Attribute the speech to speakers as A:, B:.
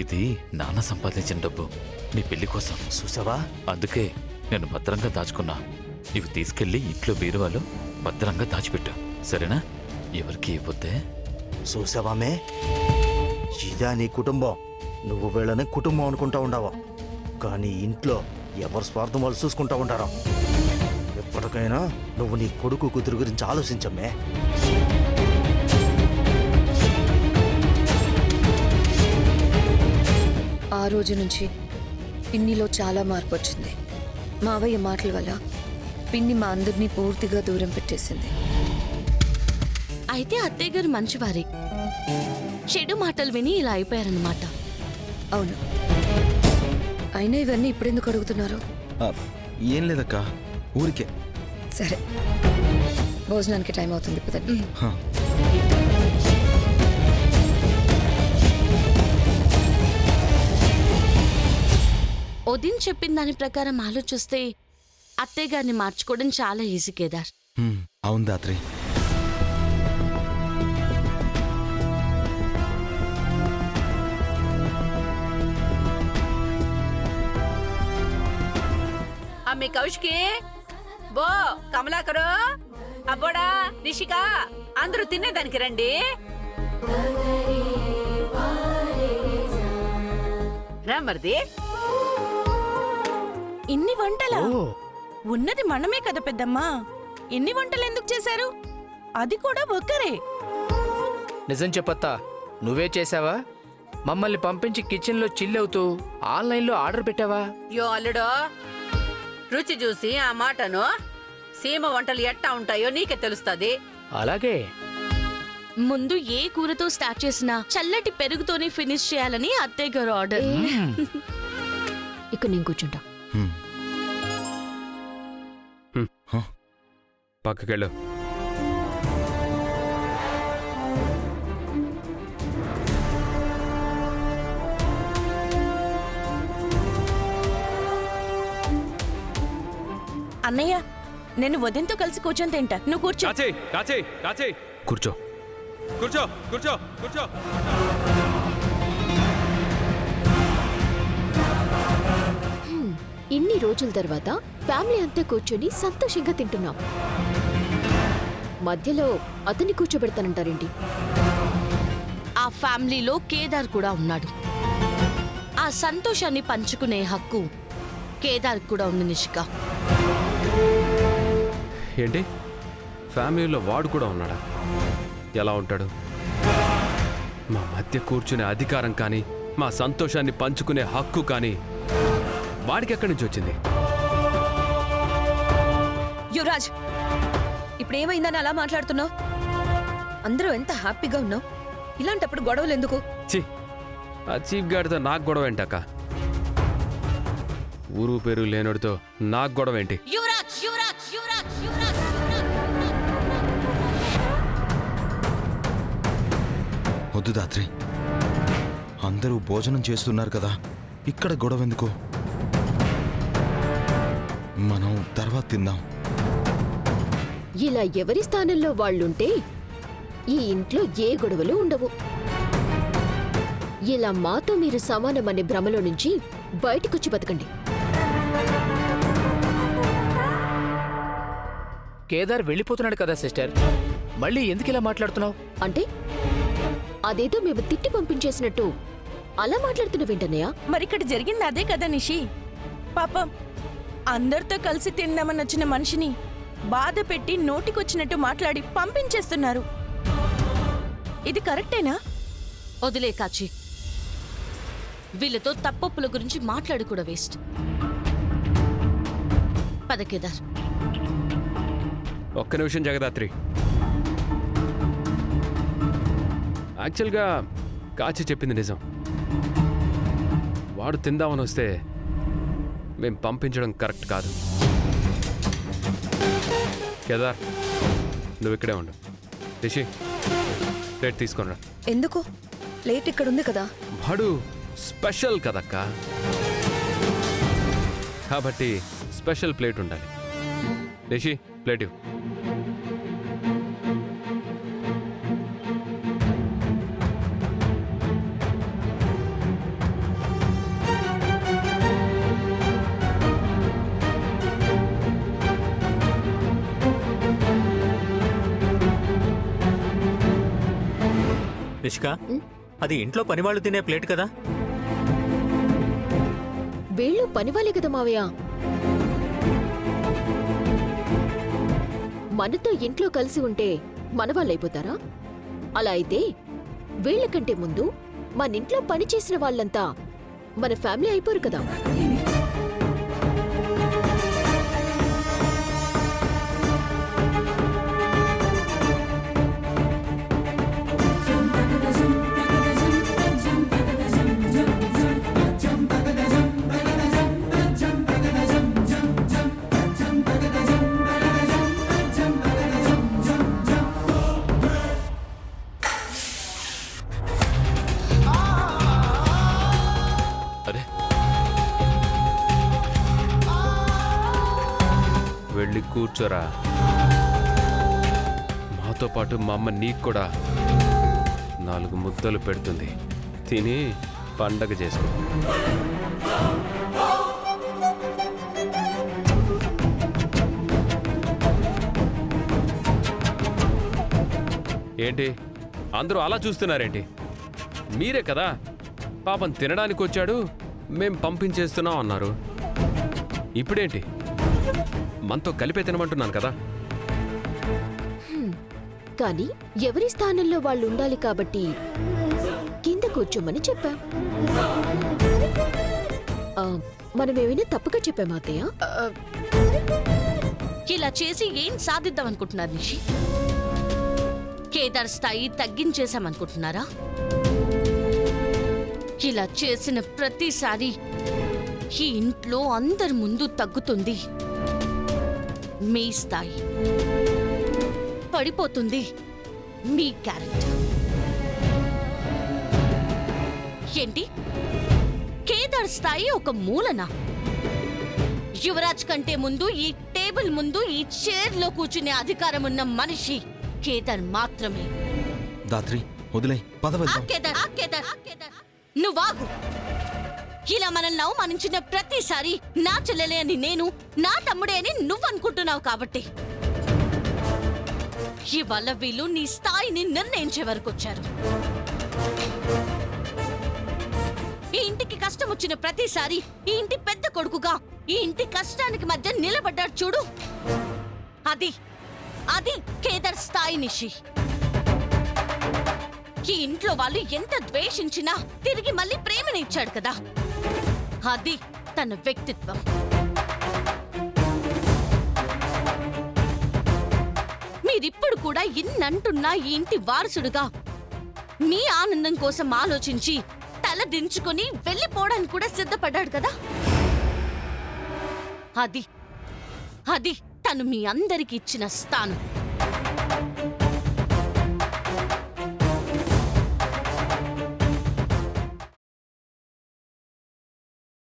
A: ఇది నాన్న సంపాదించిన డబ్బు నీ పెళ్లి కోసం.
B: చూసావా?
A: అందుకే నేను భద్రంగా దాచుకున్నా. ఇవి తీసుకెళ్లి ఇంట్లో బీరువాలో భద్రంగా దాచిపెట్టు, సరేనా? ఎవరికి ఇవ్వద్దే.
B: చూసావామే, ఇదా నీ కుటుంబం. నువ్వు వీళ్ళని కుటుంబం అనుకుంటా ఉండవా, కానీ ఇంట్లో ఎవరి స్వార్థం వాళ్ళు చూసుకుంటా ఉంటారు. ఎప్పటికైనా నువ్వు నీ కొడుకు కూతురు గురించి ఆలోచించమ్మే.
C: ఆ రోజు నుంచి పిన్నిలో చాలా మార్పు వచ్చింది. మావయ్య మాటల వల్ల పిన్ని మా అందరినీ పూర్తిగా దూరం పెట్టేసింది.
D: అయితే అత్తయ్య గారు మంచివారే, చెడు మాటలు విని ఇలా అయిపోయారన్నమాట.
C: అవును, అయినా ఇవన్నీ ఇప్పుడెందుకు అడుగుతున్నారు?
E: ఏం లేదక్క, ఊరికే.
C: సరే, భోజనానికి టైం అవుతుంది పదండి.
D: ఉదయం చెప్పిన దాని ప్రకారం ఆలోచిస్తే అత్తయ్య గారిని మార్చుకోవడం చాలా ఈజీ కేదార్.
E: అవును దాత్రి.
F: అమ్మి కౌశికి, బో కమలాకరు, అబ్బోడా, రిషిక, అందరూ తినేదానికి రండి. రామర్ది,
G: ఇన్ని వంటలా?
B: ఓ,
G: ఉన్నది మనమే కదా పెద్దమ్మా, ఇన్ని వంటలు ఎందుకు చేశారు? అది కూడా ఒక్కరే.
H: నిజం చెప్పత్తా, నువ్వే చేసావా? మమ్మల్ని పంపించి కిచెన్లో చిల్లవుతూ ఆన్లైన్లో ఆర్డర్ పెట్టావా?
F: యో అల్లుడో, రుచి చూసి ఆ మాటను సీమ వంటలు ఎట్టా ఉంటాయో నీకే తెలుస్తుంది.
H: అలాగే.
D: ముందు ఏ కూరతో స్టార్ట్ చేసినా చల్లటి పెరుగుతోనే ఫినిష్ చేయాలని అత్తయ్య గారు ఆర్డర్.
C: ఇక్కడ నేను కూర్చుంటా.
I: పక్కకెళ్ళు.
G: అన్నయ్య, నేను వదినతో కలిసి కూర్చొని తింటా, నువ్వు కూర్చో.
I: కూర్చో కూర్చో కూర్చో కూర్చో.
J: ఇన్ని రోజుల తర్వాత ఫ్యామిలీ అంతా కూర్చొని సంతోషంగా తింటున్నాం. మధ్యలో అతన్ని కూర్చోబెడతానంటారేంటి?
D: ఆ ఫ్యామిలీలో కేదార్ కూడా ఉన్నాడు. ఆ సంతోషాన్ని పంచుకునే హక్కు కేదార్ కూడా ఉంది నిషిక.
I: ఏంటి, ఫ్యామిలీలో వాడు కూడా ఉన్నాడా? ఎలా ఉంటాడు? మా మధ్య కూర్చునే అధికారం కానీ మా సంతోషాన్ని పంచుకునే హక్కు కానీ వాడికి ఎక్కడి నుంచి వచ్చింది?
C: యువరాజ్, ఇప్పుడు ఏమైందని అలా మాట్లాడుతున్నావు? అందరూ ఎంత హ్యాపీగా ఉన్నావు, ఇలాంటప్పుడు గొడవలు ఎందుకు?
I: చి, ఆ చీప్ గాడితో నాకు గొడవ ఏంటక్క? ఊరు పేరు లేనోడితో నాకు గొడవ ఏంటి?
D: యువరాజ్, యువరాజ్, యువరాజ్, యువరాజ్.
E: వద్దు దాత్రి, అందరూ భోజనం చేస్తున్నారు కదా, ఇక్కడ గొడవ ఎందుకు? మనం తర్వాత తిందాం.
J: ఇలా ఎవరి స్థానంలో వాళ్ళుంటే ఈ ఇంట్లో ఏ గొడవలు ఉండవు. ఇలా మాతో మీరు సమానమనే భ్రమలో నుంచి బయటకొచ్చి బతకండి.
H: కేదార్ వెళ్ళిపోతున్నాడు కదా సిస్టర్, మళ్ళీ ఎందుకు ఇలా మాట్లాడుతున్నావు?
J: అంటే అదేదో మేము తిట్టి పంపించేసినట్టు అలా మాట్లాడుతున్నావేంటన్నయ్య?
G: మరిక్కడ జరిగింది అదే కదా నిషి. పాపం అందరితో కలిసి తిందామని వచ్చిన మనిషిని బాధ పెట్టి నోటికొచ్చినట్టు మాట్లాడి పంపించేస్తున్నారు. ఇది కరెక్టేనా?
D: వదిలే కాచి, వీళ్ళతో తప్పొప్పుల గురించి మాట్లాడు కూడా వేస్ట్. పద కేదార్.
I: ఒక్క నిమిషం జగదాత్రి. యాక్చువల్గా కాచి చెప్పింది నిజం. వాడు తిందామని వస్తే మేం పంపించడం కరెక్ట్ కాదు. కేదార్, నువ్వు ఇక్కడే ఉండు. రిషి, ప్లేట్ తీసుకొనిరా.
C: ఎందుకు? ప్లేట్ ఇక్కడ ఉంది కదా.
I: వాడు స్పెషల్ కదక్క, కాబట్టి స్పెషల్ ప్లేట్ ఉండాలి. రిషి, ప్లేట్ ఇవ్వు.
K: నిష్క అది ఇంట్లో పనివాళ్ళు తినే ప్లేట్ కదా.
J: వీళ్ళు పనివాలే కదా మావయ్య. మనతో ఇంట్లో కలిసి ఉంటే మనవాళ్ళైపోతారా? అలా అయితే వీళ్ళకంటే ముందు మన ఇంట్లో పని చేసిన వాళ్ళంతా మన ఫ్యామిలీ అయిపోరు కదా.
A: అరే
I: వెళ్ళి కూర్చోరా. మాతో పాటు మా అమ్మ నీకు కూడా 4 ముద్దలు పెడుతుంది. తిని పండగ చేసుకో. ఏంటి అందరూ అలా చూస్తున్నారేంటి? మీరే కదా పాపం తినడానికి వచ్చాడు, మేం పంపించేస్తున్నాం అన్నారు. ఇప్పుడేంటి మనతో కలిపే తినమంటున్నాను కదా.
J: కానీ ఎవరి స్థానంలో వాళ్ళు ఉండాలి కాబట్టి కింద కూర్చోమని చెప్పాం. మనమేమైనా తప్పుగా చెప్పామా అత్తయ్య?
D: ఇలా చేసి ఏం సాధిద్దాం అనుకుంటున్నారు నిషి? కేదార్ స్థాయి తగ్గించేశామనుకుంటున్నారా? ఇలా చేసిన ప్రతిసారి ఈ ఇంట్లో అందరి ముందు తగ్గుతుంది మీ స్థాయి, పడిపోతుంది మీ క్యారెక్టర్. ఏంటి కేదార్ స్థాయి ఒక మూలన? యువరాజ్ కంటే ముందు ఈ టేబుల్ ముందు ఈ చైర్లో కూర్చునే అధికారం ఉన్న మనిషి కేదార్ మాత్రమే.
E: దాత్రి వదిలే, పద వెళ్దాం.
D: నువ్వాగు. ఇలా మనల్ని అవమానించిన ప్రతిసారి నా చెల్లెలే అని నేను, నా తమ్ముడే అని నువ్వు అనుకుంటున్నావు కాబట్టి ఇవాళ వీళ్ళు నీ స్థాయిని నిర్ణయించే వరకు వచ్చారు. ఈ ఇంటికి కష్టం వచ్చిన ప్రతిసారి ఈ ఇంటి పెద్ద కొడుకుగా ఈ ఇంటి కష్టానికి మధ్య నిలబడ్డాడు చూడు, అది అది కేదార్ స్థాయి నిషి. ఈ ఇంట్లో వాళ్ళు ఎంత ద్వేషించినా తిరిగి మళ్ళీ ప్రేమని ఇచ్చాడు కదా, అది తన వ్యక్తిత్వం. మీరిప్పుడు కూడా ఇన్నంటున్నా ఈ ఇంటి వారసుడుగా మీ ఆనందం కోసం ఆలోచించి తల దించుకొని వెళ్ళిపోవడానికి కూడా సిద్ధపడ్డాడు కదా, అది అది తను మీ అందరికి ఇచ్చిన స్థానం.